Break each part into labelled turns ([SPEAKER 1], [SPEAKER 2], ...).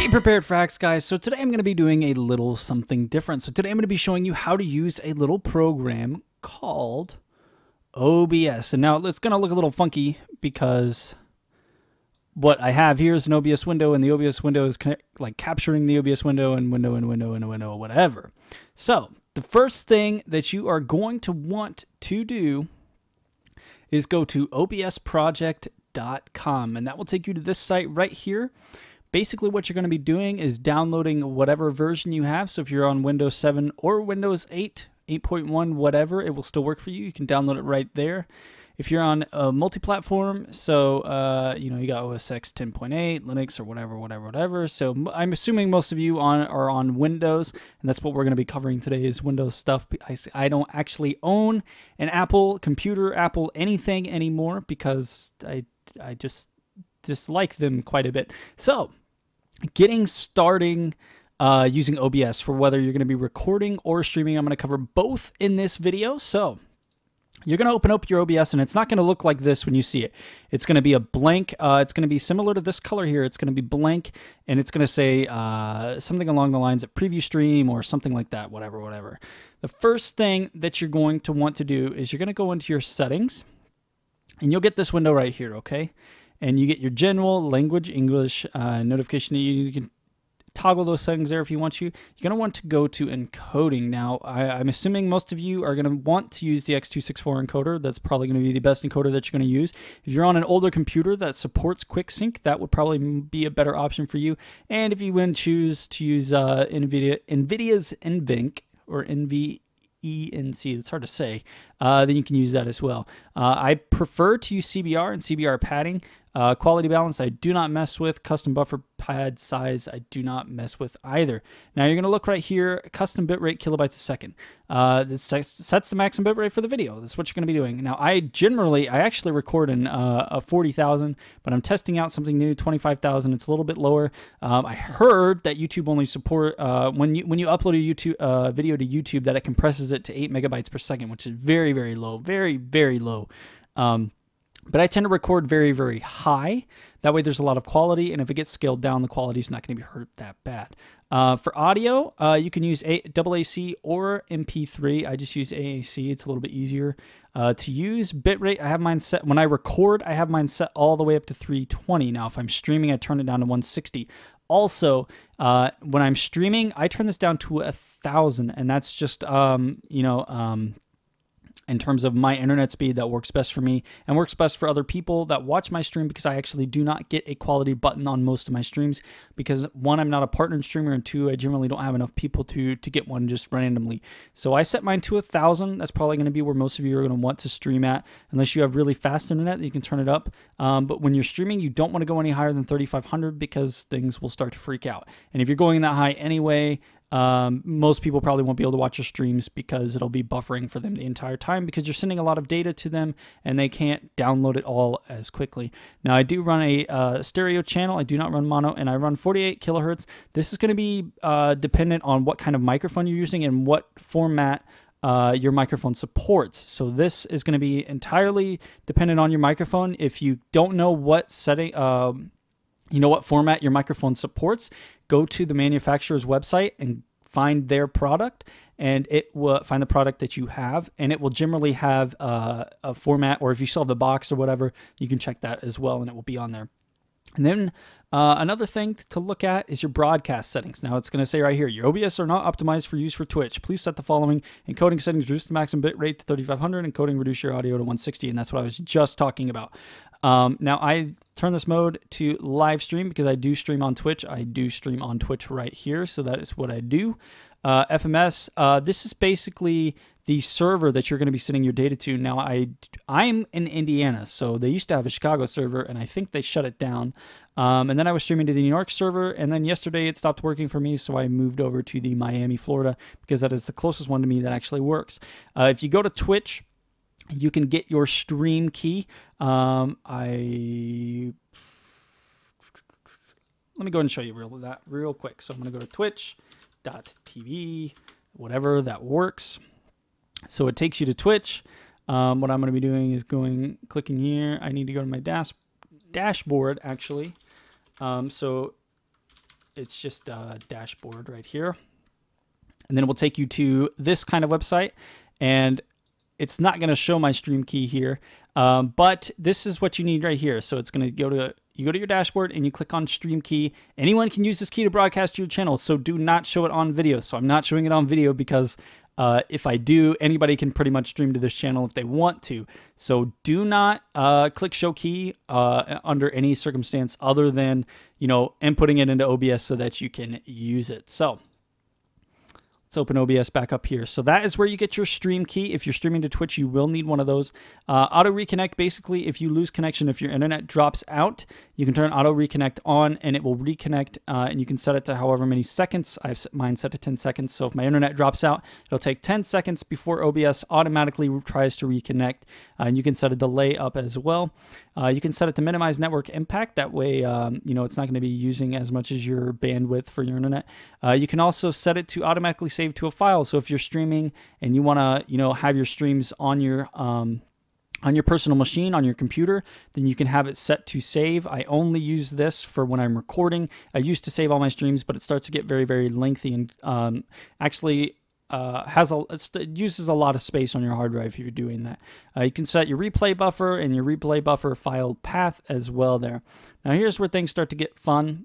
[SPEAKER 1] Be prepared for hacks, guys. So today I'm going to be doing a little something different. So today I'm going to be showing you how to use a little program called OBS. And now it's going to look a little funky because what I have here is an OBS window, and the OBS window is like capturing the OBS window and window, whatever. So the first thing that you are going to want to do is go to obsproject.com, and that will take you to this site right here. Basically, what you're going to be doing is downloading whatever version you have. So if you're on Windows 7 or Windows 8, 8.1, whatever, it will still work for you. You can download it right there. If you're on a multi-platform, so you got OS X 10.8, Linux, or whatever. So I'm assuming most of you are on Windows, and that's what we're going to be covering today is Windows stuff. I don't actually own an Apple computer, Apple anything anymore because I just dislike them quite a bit. So getting starting using OBS for whether you're going to be recording or streaming, I'm going to cover both in this video. So you're going to open up your OBS, and it's not going to look like this when you see it. It's going to be a blank. It's going to be similar to this color here. It's going to be blank, and it's going to say something along the lines of preview stream or something like that, whatever. The first thing that you're going to want to do is you're going to go into your settings, and you'll get this window right here, okay? And you get your general language, English, notification. You can toggle those settings there if you want to. You're going to want to go to encoding. Now, I'm assuming most of you are going to want to use the X264 encoder. That's probably going to be the best encoder that you're going to use. If you're on an older computer that supports QuickSync, that would probably be a better option for you. And if you would choose to use NVIDIA's NVENC or NVENC, it's hard to say, then you can use that as well. I prefer to use CBR and CBR padding. Quality balance, I do not mess with. Custom buffer pad size, I do not mess with either. Now you're going to look right here, custom bitrate kilobytes a second. This sets the maximum bitrate for the video. That's what you're going to be doing. Now I actually record in 40,000, but I'm testing out something new, 25,000. It's a little bit lower. I heard that YouTube only support when you upload a YouTube video to YouTube that it compresses it to 8 megabytes per second, which is very, very low, very low. But I tend to record very, very high. That way there's a lot of quality, and if it gets scaled down, the quality is not going to be hurt that bad. For audio, you can use AAC or MP3. I just use AAC. It's a little bit easier to use. Bitrate, I have mine set. When I record, I have mine set all the way up to 320. Now, if I'm streaming, I turn it down to 160. Also, when I'm streaming, I turn this down to 1,000, and that's just, in terms of my internet speed, that works best for me and works best for other people that watch my stream, because I actually do not get a quality button on most of my streams because, one, I'm not a partner streamer, and two, I generally don't have enough people to get one just randomly. So I set mine to 1,000. That's probably going to be where most of you are going to want to stream at, unless you have really fast internet, you can turn it up. But when you're streaming, you don't want to go any higher than 3,500 because things will start to freak out. And if you're going that high anyway, most people probably won't be able to watch your streams because it'll be buffering for them the entire time because you're sending a lot of data to them and they can't download it all as quickly. Now, I do run a stereo channel. I do not run mono, and I run 48 kilohertz. This is going to be dependent on what kind of microphone you're using and what format your microphone supports. So this is going to be entirely dependent on your microphone. If you don't know what setting, what format your microphone supports, go to the manufacturer's website and find their product, and it will find the product that you have, and it will generally have a format, or if you still have the box or whatever, you can check that as well, and it will be on there. And then another thing to look at is your broadcast settings. Now it's going to say right here, your OBS are not optimized for use for Twitch. Please set the following: encoding settings, reduce the maximum bit rate to 3,500, encoding, reduce your audio to 160, and that's what I was just talking about. Now I turn this mode to live stream because I do stream on Twitch. I do stream on Twitch right here, so that is what I do. FMS, this is basically the server that you're going to be sending your data to. Now, I'm in Indiana, so they used to have a Chicago server, and I think they shut it down. And then I was streaming to the New York server, and then yesterday it stopped working for me, so I moved over to the Miami, Florida, because that is the closest one to me that actually works. If you go to Twitch, you can get your stream key. Let me go ahead and show you that real quick. So I'm going to go to twitch.tv, whatever that works. So it takes you to Twitch. What I'm going to be doing is clicking here. I need to go to my dashboard, actually. So it's just a dashboard right here. And then it will take you to this kind of website, and it's not going to show my stream key here, but this is what you need right here. So it's going to go to, you go to your dashboard and you click on stream key. Anyone can use this key to broadcast to your channel, so do not show it on video. So I'm not showing it on video because if I do, anybody can pretty much stream to this channel if they want to. So do not click show key under any circumstance other than, you know, inputting it into OBS so that you can use it. So let's open OBS back up here. So that is where you get your stream key. If you're streaming to Twitch, you will need one of those. Auto reconnect, basically, if you lose connection, if your internet drops out, you can turn auto reconnect on and it will reconnect, and you can set it to however many seconds. I have mine set to 10 seconds. So if my internet drops out, it'll take 10 seconds before OBS automatically tries to reconnect. And you can set a delay up as well. You can set it to minimize network impact. That way, you know, it's not going to be using as much as your bandwidth for your internet. You can also set it to automatically save to a file. So if you're streaming and you want to, you know, have your streams on your personal machine, on your computer, then you can have it set to save. I only use this for when I'm recording. I used to save all my streams, but it starts to get very, very lengthy and actually it uses a lot of space on your hard drive if you're doing that. You can set your replay buffer and your replay buffer file path as well there. Now here's where things start to get fun.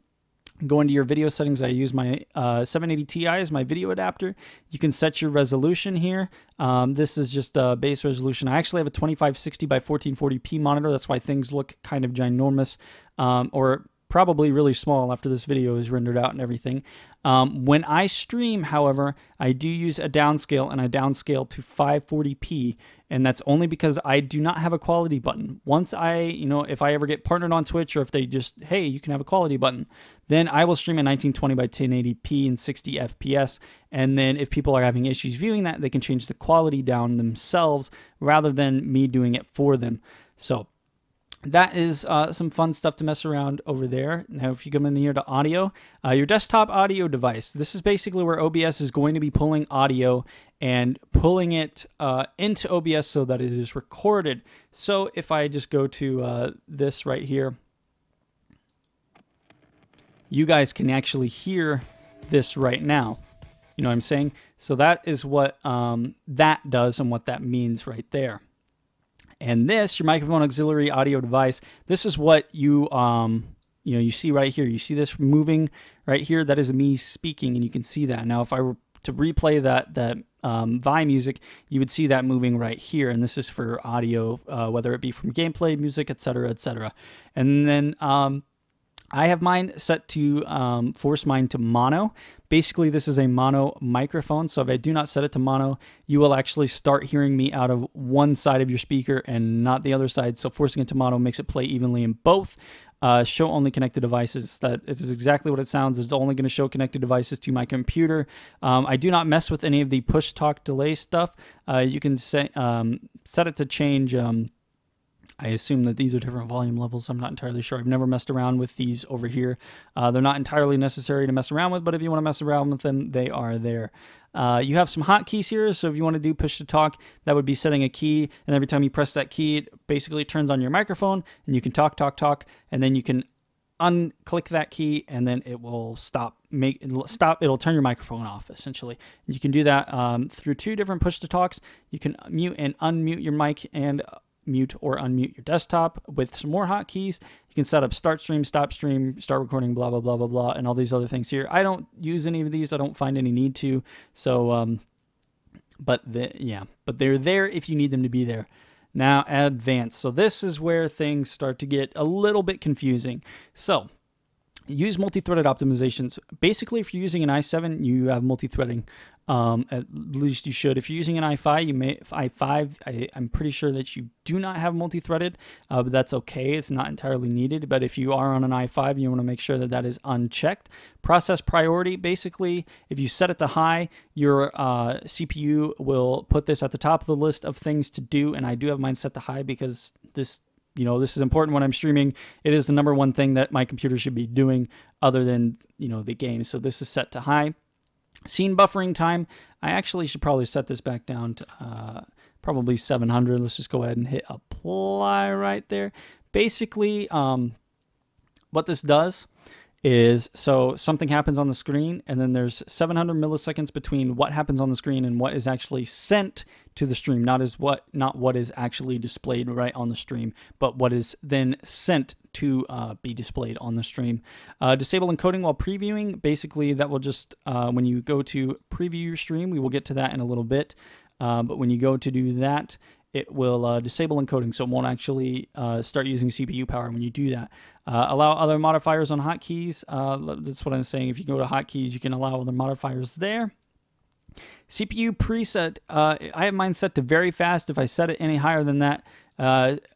[SPEAKER 1] Go into your video settings. I use my 780 Ti as my video adapter. You can set your resolution here. This is just a base resolution. I actually have a 2560 by 1440p monitor. That's why things look kind of ginormous, or probably really small after this video is rendered out and everything. When I stream, however, I do use a downscale, and I downscale to 540p, and that's only because I do not have a quality button. Once you know, if I ever get partnered on Twitch, or if they just, hey, you can have a quality button, then I will stream at 1920 by 1080p and 60 FPS, and then if people are having issues viewing that, they can change the quality down themselves rather than me doing it for them. So that is some fun stuff to mess around over there. Now, if you come in here to audio, your desktop audio device, this is basically where OBS is going to be pulling audio and pulling it into OBS so that it is recorded. So if I just go to this right here, you guys can actually hear this right now. You know what I'm saying? So that is what that does and what that means right there. And this, your microphone auxiliary audio device, this is what you, you know, you see right here. You see this moving right here? That is me speaking, and you can see that. Now, if I were to replay that Vi music, you would see that moving right here. And this is for audio, whether it be from gameplay, music, etc., etc. And then I have mine set to force mine to mono. Basically, this is a mono microphone, so if I do not set it to mono, you will actually start hearing me out of one side of your speaker and not the other side. So forcing it to mono makes it play evenly in both. Show only connected devices. That it is exactly what it sounds. It's only going to show connected devices to my computer. I do not mess with any of the push talk delay stuff. You can set it to change. I assume that these are different volume levels. I'm not entirely sure. I've never messed around with these over here. They're not entirely necessary to mess around with, but if you want to mess around with them, they are there. You have some hotkeys here, so if you want to do push to talk, that would be setting a key, and every time you press that key, it basically turns on your microphone, and you can talk, and then you can unclick that key, and then it will stop. It'll turn your microphone off, essentially. You can do that through two different push to talks. You can mute and unmute your mic, and mute or unmute your desktop with some more hotkeys. You can set up start stream, stop stream, start recording, blah, blah, blah, blah, blah, and all these other things here. I don't use any of these. I don't find any need to. So, but they're there if you need them to be there. Now, advanced. So this is where things start to get a little bit confusing. So use multi-threaded optimizations. Basically, if you're using an i7, you have multi-threading. At least you should. If you're using an i5, you may i5. I'm pretty sure that you do not have multi-threaded, but that's okay. It's not entirely needed. But if you are on an i5, you want to make sure that that is unchecked. Process priority. Basically, if you set it to high, your CPU will put this at the top of the list of things to do. And I do have mine set to high because this. You know, this is important when I'm streaming. It is the #1 thing that my computer should be doing other than, you know, the game. So this is set to high. Scene buffering time. I actually should probably set this back down to probably 700. Let's just go ahead and hit apply right there. Basically, what this does is, so something happens on the screen and then there's 700 milliseconds between what happens on the screen and what is actually sent to the stream, not what is actually displayed right on the stream, but what is then sent to be displayed on the stream. Disable encoding while previewing. Basically, that will just, when you go to preview your stream, we will get to that in a little bit, but when you go to do that, it will disable encoding, so it won't actually start using CPU power when you do that. Allow other modifiers on hotkeys. That's what I'm saying. If you go to hotkeys, you can allow other modifiers there. CPU preset. I have mine set to very fast. If I set it any higher than that,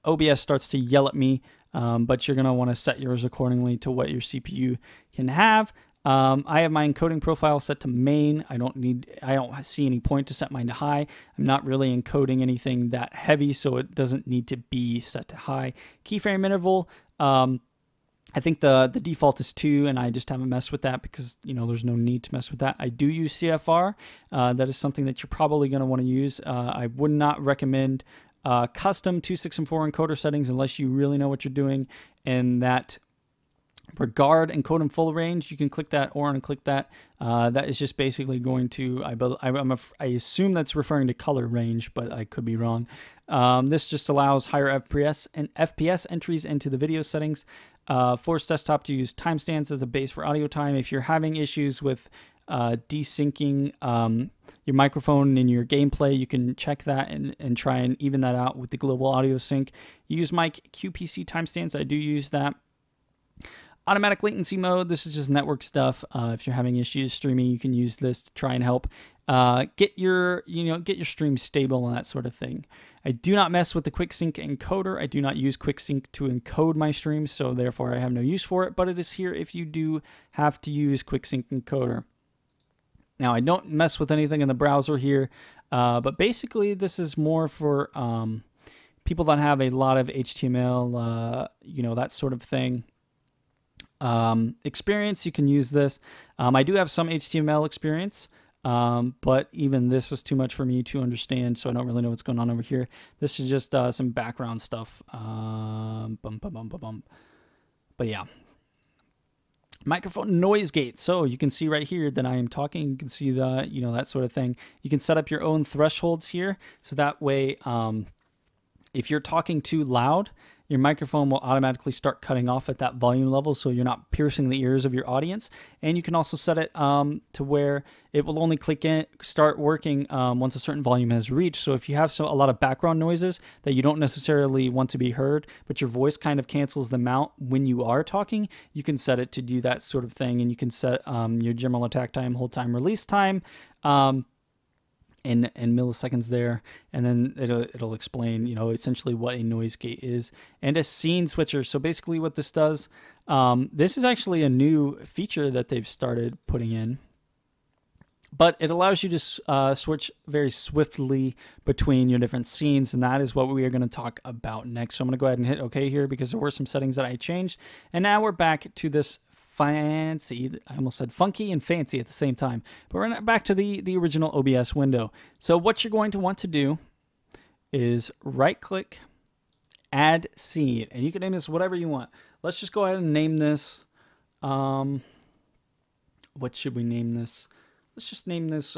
[SPEAKER 1] OBS starts to yell at me, but you're going to want to set yours accordingly to what your CPU can have. I have my encoding profile set to main. I don't see any point to set mine to high. I'm not really encoding anything that heavy, so it doesn't need to be set to high. Keyframe interval. I think the default is 2, and I just haven't messed with that because, you know, there's no need to mess with that. I do use CFR. That is something that you're probably going to want to use. I would not recommend custom 2, 6, and 4 encoder settings unless you really know what you're doing in that regard. Encode in full range, you can click that or unclick that. That is just basically going to, I assume that's referring to color range, but I could be wrong. This just allows higher FPS entries into the video settings. Force desktop to use timestamps as a base for audio time. If you're having issues with desyncing your microphone in your gameplay, you can check that and try and even that out with the global audio sync. Use mic QPC timestamps. I do use that. Automatic latency mode. This is just network stuff. If you're having issues streaming, you can use this to try and help get your stream stable and that sort of thing. I do not mess with the quick sync encoder. I do not use quick sync to encode my streams, so therefore I have no use for it, but it is here if you do have to use quick sync encoder. Now, I don't mess with anything in the browser here, but basically this is more for people that have a lot of HTML, that sort of thing. Experience, you can use this. I do have some HTML experience, but even this was too much for me to understand, so I don't really know what's going on over here. This is just some background stuff. But yeah. Microphone noise gate. So you can see right here that I am talking. You can see the, that sort of thing. You can set up your own thresholds here. So that way, if you're talking too loud, your microphone will automatically start cutting off at that volume level, so you're not piercing the ears of your audience. And you can also set it to where it will only start working once a certain volume has reached. So if you have a lot of background noises that you don't necessarily want to be heard, but your voice kind of cancels them out when you are talking, you can set it to do that sort of thing. And you can set your general attack time, hold time, release time, in milliseconds there, and then it'll explain, essentially what a noise gate is, and a scene switcher. So basically what this does, this is actually a new feature that they've started putting in, but it allows you to switch very swiftly between your different scenes, and that is what we are going to talk about next. So I'm going to go ahead and hit OK here because there were some settings that I changed, and now we're back to this fancy, I almost said funky and fancy at the same time, but we're back to the original OBS window. So what you're going to want to do is right click, add scene, and you can name this whatever you want. Let's just go ahead and name this, what should we name this? Let's just name this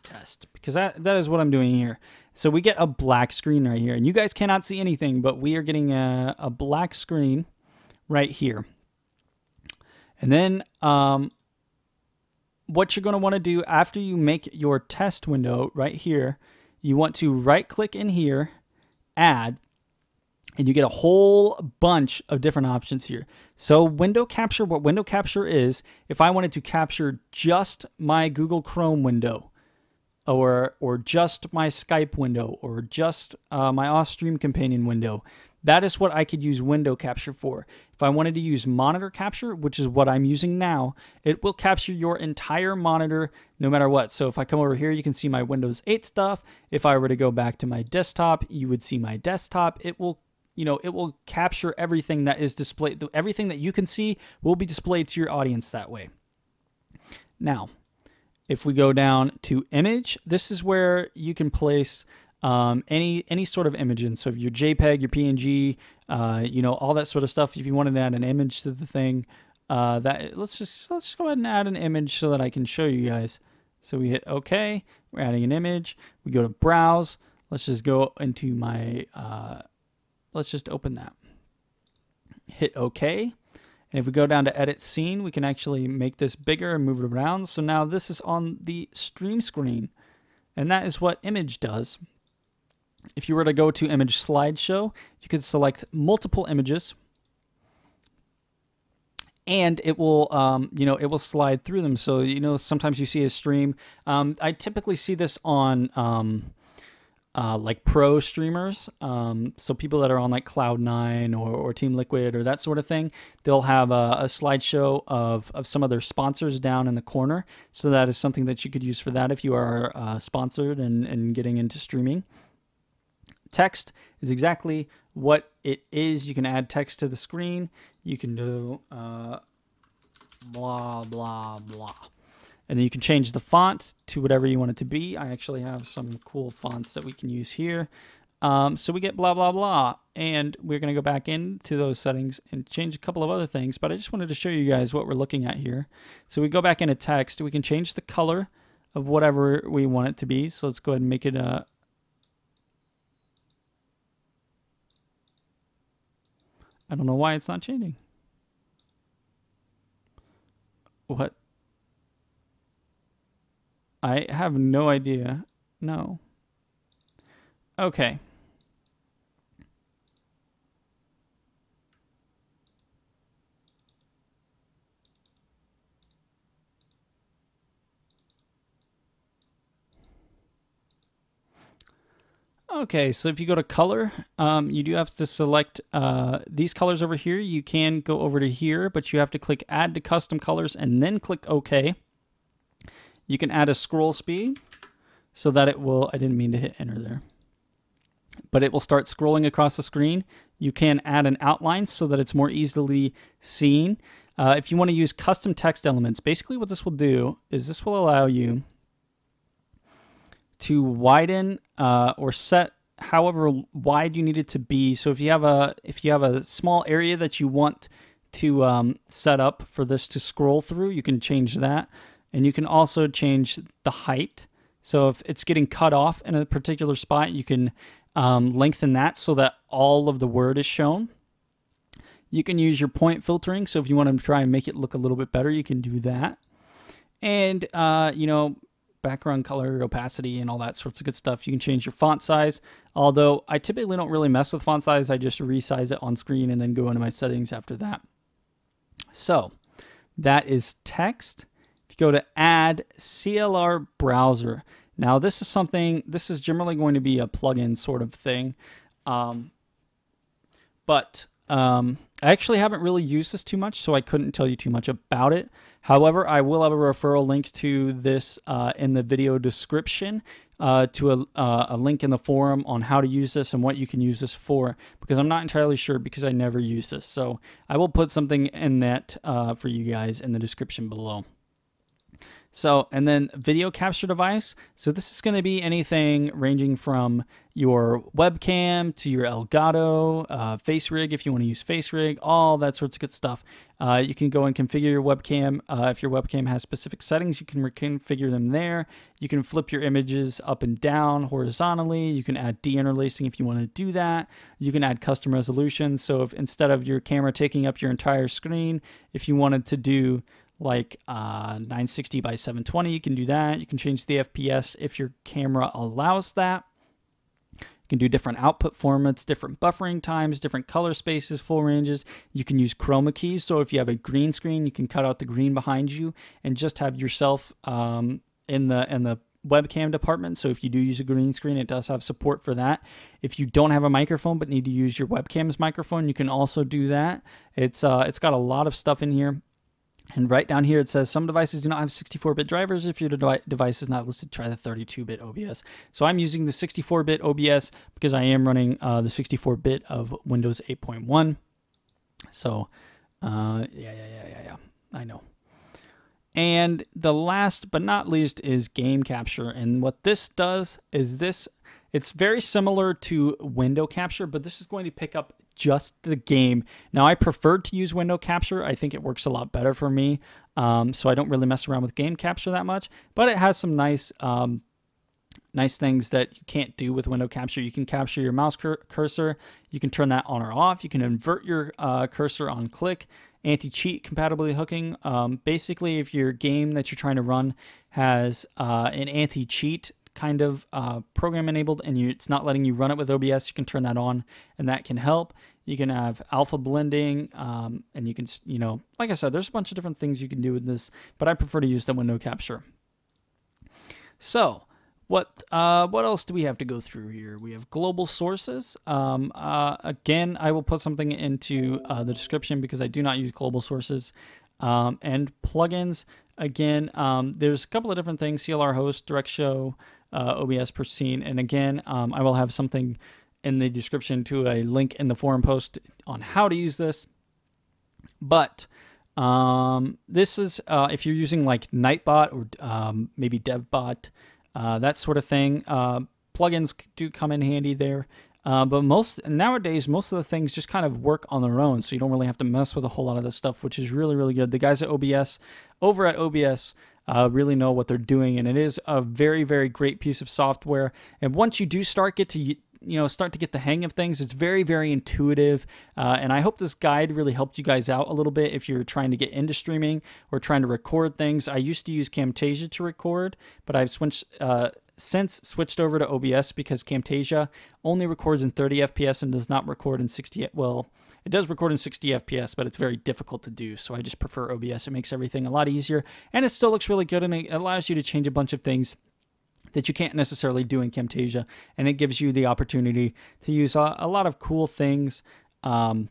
[SPEAKER 1] test, because that is what I'm doing here. So we get a black screen right here, and you guys cannot see anything, but we are getting a black screen right here. And then what you're going to want to do after you make your test window right here, you want to right click in here, add, and you get a whole bunch of different options here. So window capture, what window capture is, if I wanted to capture just my Google Chrome window, or just my Skype window, or just my Off-Stream Companion window, that is what I could use window capture for. If I wanted to use monitor capture, which is what I'm using now, it will capture your entire monitor no matter what. So if I come over here, you can see my Windows 8 stuff. If I were to go back to my desktop, you would see my desktop. It will, it will capture everything that is displayed. Everything that you can see will be displayed to your audience that way. Now, if we go down to image, this is where you can place any sort of image in. So if your JPEG, your PNG, all that sort of stuff, if you wanted to add an image to the thing, let's just go ahead and add an image so that I can show you guys. So we hit OK. We're adding an image. We go to Browse. Let's just go into my. Let's just open that. Hit OK. And if we go down to Edit Scene, we can actually make this bigger and move it around. So now this is on the stream screen. And that is what image does. If you were to go to Image Slideshow, you could select multiple images. And it will, it will slide through them. So, sometimes you see a stream. I typically see this on like pro streamers. So people that are on like Cloud9 or Team Liquid or that sort of thing, they'll have a slideshow of some of their sponsors down in the corner. So that is something that you could use for that if you are sponsored and getting into streaming. Text is exactly what it is. You can add text to the screen. You can do blah, blah, blah. And then you can change the font to whatever you want it to be. I actually have some cool fonts that we can use here. So we get blah, blah, blah. And we're going to go back into those settings and change a couple of other things. But I just wanted to show you guys what we're looking at here. So we go back into text. We can change the color of whatever we want it to be. So let's go ahead and make it a... I don't know why it's not changing. What? I have no idea. No. Okay. Okay, so if you go to color, you do have to select these colors over here. You can go over to here, but you have to click Add to Custom Colors and then click OK. You can add a scroll speed so that it will, I didn't mean to hit enter there, but it will start scrolling across the screen. You can add an outline so that it's more easily seen. If you want to use custom text elements, basically what this will do is this will allow you to widen or set however wide you need it to be. So if you have a small area that you want to set up for this to scroll through, you can change that. And you can also change the height. So if it's getting cut off in a particular spot, you can lengthen that so that all of the word is shown. You can use your point filtering. So if you want to try and make it look a little bit better, you can do that. And, background color, opacity, and all that sorts of good stuff. You can change your font size. Although I typically don't really mess with font size. I just resize it on screen and then go into my settings after that. So that is text. Go to Add CLR Browser. Now this is generally going to be a plugin sort of thing. But I actually haven't really used this too much, so I couldn't tell you too much about it. However, I will have a referral link to this in the video description, to a link in the forum on how to use this and what you can use this for, because I'm not entirely sure because I never use this. So I will put something in that for you guys in the description below. So, and then video capture device. So this is going to be anything ranging from your webcam to your Elgato, face rig if you want to use face rig, all that sorts of good stuff. You can go and configure your webcam. If your webcam has specific settings, you can reconfigure them there. You can flip your images up and down horizontally. You can add deinterlacing if you want to do that. You can add custom resolutions. So if instead of your camera taking up your entire screen, if you wanted to do like 960 by 720, you can do that. You can change the FPS if your camera allows that. You can do different output formats, different buffering times, different color spaces, full ranges. You can use chroma keys. So if you have a green screen, you can cut out the green behind you and just have yourself in the webcam department. So if you do use a green screen, it does have support for that. If you don't have a microphone but need to use your webcam's microphone, you can also do that. It's got a lot of stuff in here. And right down here, it says some devices do not have 64-bit drivers. If your device is not listed, try the 32-bit OBS. So I'm using the 64-bit OBS because I am running the 64-bit of Windows 8.1. So, yeah, I know. And the last but not least is game capture. And what this does is it's very similar to window capture, but this is going to pick up just the game. Now, I prefer to use window capture. I think it works a lot better for me. So I don't really mess around with game capture that much, but it has some nice things that you can't do with window capture. You can capture your mouse cursor. You can turn that on or off. You can invert your cursor on click. Anti-cheat compatibility hooking. Basically, if your game that you're trying to run has an anti-cheat kind of program enabled and it's not letting you run it with OBS, you can turn that on and that can help. You can have alpha blending, and you can, like I said, there's a bunch of different things you can do with this, but I prefer to use the window capture. So what else do we have to go through here? We have global sources. Again, I will put something into the description because I do not use global sources. And plugins. Again, there's a couple of different things: CLR host, direct show, OBS per scene. And again, I will have something in the description to a link in the forum post on how to use this. But this is if you're using like Nightbot or maybe DevBot, that sort of thing. Plugins do come in handy there. But nowadays, most of the things just kind of work on their own, so you don't really have to mess with a whole lot of this stuff, which is really, really good. The guys at OBS, over at OBS, really know what they're doing, and it is a very, very great piece of software. And once you do start to get the hang of things, it's very, very intuitive. And I hope this guide really helped you guys out a little bit if you're trying to get into streaming or trying to record things. I used to use Camtasia to record, but I've since switched over to OBS because Camtasia only records in 30 FPS and does not record in 60. Well, it does record in 60 FPS, but it's very difficult to do. So I just prefer OBS. It makes everything a lot easier, and it still looks really good, and it allows you to change a bunch of things that you can't necessarily do in Camtasia, and it gives you the opportunity to use a lot of cool things. I'm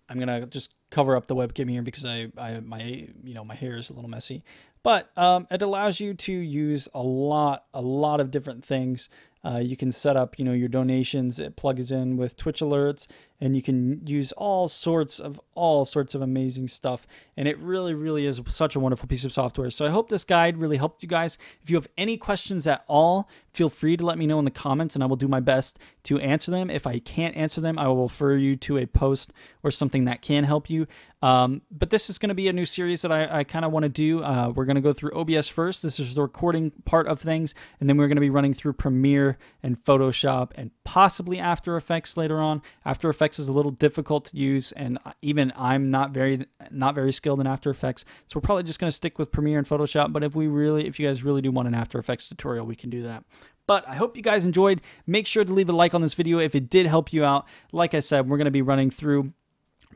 [SPEAKER 1] gonna just cover up the webcam here because my hair is a little messy, but it allows you to use a lot of different things. You can set up, your donations. It plugs in with Twitch alerts, and you can use all sorts of amazing stuff. And it really, really is such a wonderful piece of software. So I hope this guide really helped you guys. If you have any questions at all, feel free to let me know in the comments, and I will do my best to answer them. If I can't answer them, I will refer you to a post or something that can help you. But this is going to be a new series that I kind of want to do. We're going to go through OBS first. This is the recording part of things, and then we're going to be running through Premiere and Photoshop and possibly After Effects later on. After Effects is a little difficult to use, and even I'm not very skilled in After Effects, so we're probably just going to stick with Premiere and Photoshop. But if you guys really do want an After Effects tutorial, we can do that. But I hope you guys enjoyed. Make sure to leave a like on this video if it did help you out. Like I said, we're going to be running through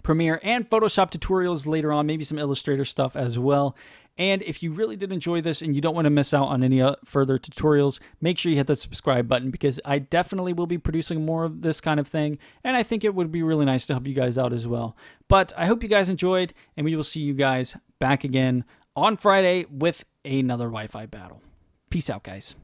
[SPEAKER 1] Premiere and Photoshop tutorials later on, maybe some Illustrator stuff as well. And if you really did enjoy this and you don't want to miss out on any further tutorials, make sure you hit the subscribe button, because I definitely will be producing more of this kind of thing, and I think it would be really nice to help you guys out as well. But I hope you guys enjoyed, and we will see you guys back again on Friday with another Wi-Fi battle. Peace out, guys.